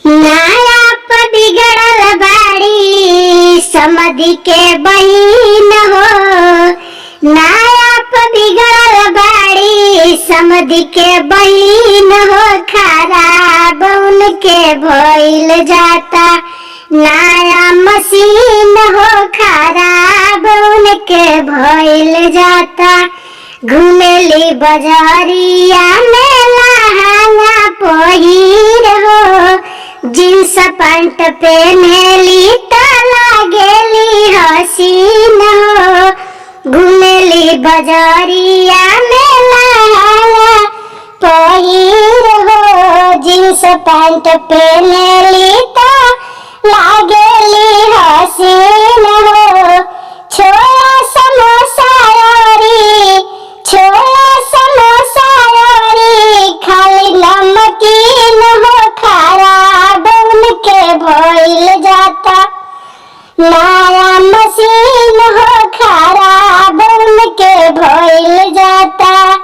नया बिगड़ल बाड़ी समधि के बहिन हो। नया बिगड़ल बाड़ी समधि के बहिन हो। खराब उनके भइल जाता नया मशीन हो। खराब उनके भइल जाता। घुमेली बजरिया में लहंगा पहिर हो। जींस पैंट पहनेली त लागेली हसीन हो। घुमेली बजरिया में लहंगा पहिर हो। जींस पैंट पहनेली त लागेली हसीन हो। छोला समोसा यारी, छोला समोसा यारी, खाली नमकीन हो। खराब उनके भइल जाता नया मशीन हो। खराब उनके भइल जाता।